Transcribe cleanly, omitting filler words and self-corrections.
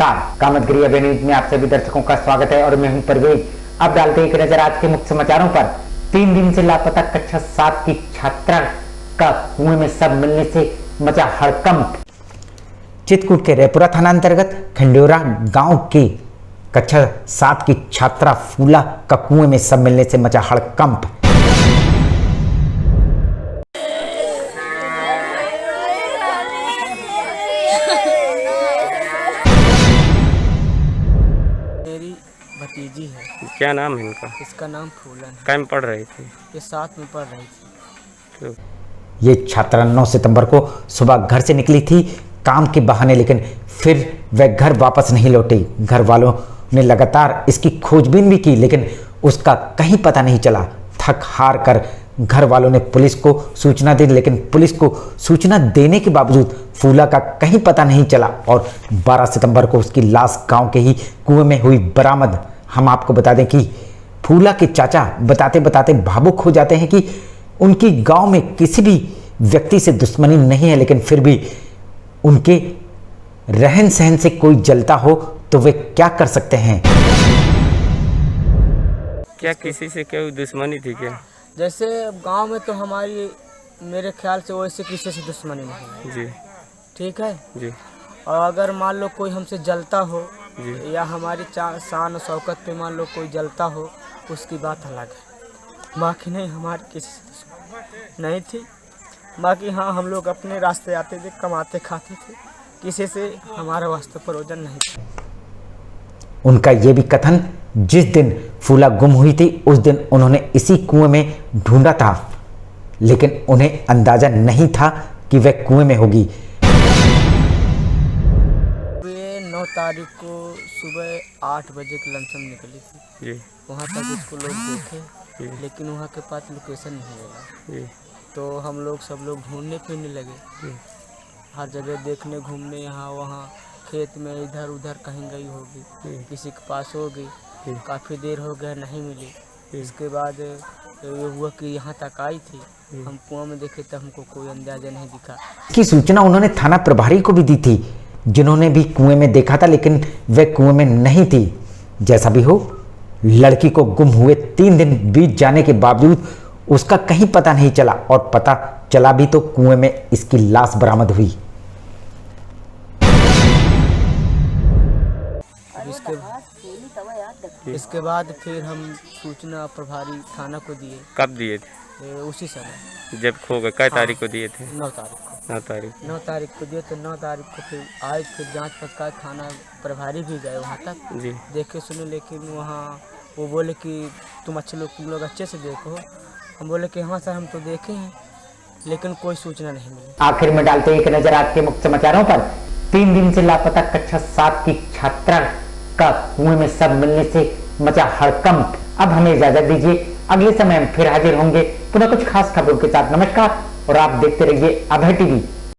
नमस्कार, कामतगिरी अभय न्यूज में आप सभी दर्शकों का स्वागत है और मैं हूं परवेज। अब डालते हैं एक नजर आज के मुख्य समाचारों पर। 3 दिन से लापता कक्षा 7 की छात्रा का कुएं में शव मिलने से मचा हड़कंप। चित्रकूट के रेपुरा थाना अंतर्गत खंडेरा गांव की कक्षा 7 की छात्रा फूला का कुएं में शव मिलने से मचा हड़कंप। मेरी भतीजी है। क्या नाम है इनका? इसका नाम फूलन है। क्या में पढ़ रही थी? ये 7 में पढ़ रही थी। ये छात्रा 9 सितंबर को सुबह घर से निकली थी काम के बहाने, लेकिन फिर वह घर वापस नहीं लौटी। घर वालों ने लगातार इसकी खोजबीन भी की, लेकिन उसका कहीं पता नहीं चला। थक हार कर घर वालों ने पुलिस को सूचना दी, लेकिन पुलिस को सूचना देने के बावजूद फूला का कहीं पता नहीं चला और 12 सितंबर को उसकी लाश गांव के ही कुएं में हुई बरामद। हम आपको बता दें कि फूला के चाचा बताते बताते भावुक हो जाते हैं कि उनकी गांव में किसी भी व्यक्ति से दुश्मनी नहीं है, लेकिन फिर भी उनके रहन सहन से कोई जलता हो तो वे क्या कर सकते हैं। क्या किसी से कोई दुश्मनी थी क्या? जैसे गांव में तो हमारी मेरे ख्याल से वैसे किसी से दुश्मनी नहीं है। जी ठीक है जी। और अगर मान लो कोई हमसे जलता हो जी। या हमारी शान और शौकत पे मान लो कोई जलता हो, उसकी बात अलग है। बाकी नहीं, हमारी किसी से दुश्मनी नहीं थी। बाकी हाँ, हम लोग अपने रास्ते आते थे, कमाते खाते थे, किसी से हमारा वास्ते प्रयोजन नहीं था। उनका ये भी कथन, जिस दिन फूला गुम हुई थी उस दिन उन्होंने इसी कुएं में ढूंढा था, लेकिन उन्हें अंदाजा नहीं था कि वह कुएं में होगी। वे 9 तारीख को सुबह 8 बजे के लमसम निकली थी। जी वहाँ तक इसको लोग देखे, लेकिन वहाँ के पास लोकेशन नहीं मिला। जी। तो हम लोग सब लोग ढूंढने फिरने लगे, हर जगह देखने घूमने, यहाँ वहाँ खेत में इधर उधर कहीं गई होगी, किसी के पास होगी। काफ़ी देर हो गया नहीं मिली। इसके बाद ये हुआ कि यहाँ तक आई थी, हम कुआं में देखे तो हमको कोई अंदाजा नहीं दिखा। इसकी सूचना उन्होंने थाना प्रभारी को भी दी थी, जिन्होंने भी कुएं में देखा था, लेकिन वह कुएं में नहीं थी। जैसा भी हो, लड़की को गुम हुए 3 दिन बीत जाने के बावजूद उसका कहीं पता नहीं चला, और पता चला भी तो कुएं में इसकी लाश बरामद हुई। इसके बाद फिर हम सूचना प्रभारी थाना को दिए। कब दिए थे? उसी समय जब खो गए। कै तारीख को दिए थे? 9 तारीख को। 9 तारीख को दिए तो 9 तारीख को फिर आए, फिर जांच पड़ताल थाना प्रभारी भी गए वहाँ तक। जी। देखे सुने, लेकिन वहाँ वो बोले कि तुम लोग अच्छे से देखो। हम बोले कि हाँ सर, हम तो देखे हैं, लेकिन कोई सूचना नहीं मिली। आखिर में डालते एक नजर आज के मुख्य समाचारों पर। 3 दिन से लापता कक्षा 7 की छात्रा का कुएं में शव मिलने से मचा हड़कंप। अब हमें इजाजत दीजिए, अगले समय हम फिर हाजिर होंगे पुनः कुछ खास खबरों के साथ। नमस्कार और आप देखते रहिए अभय टीवी।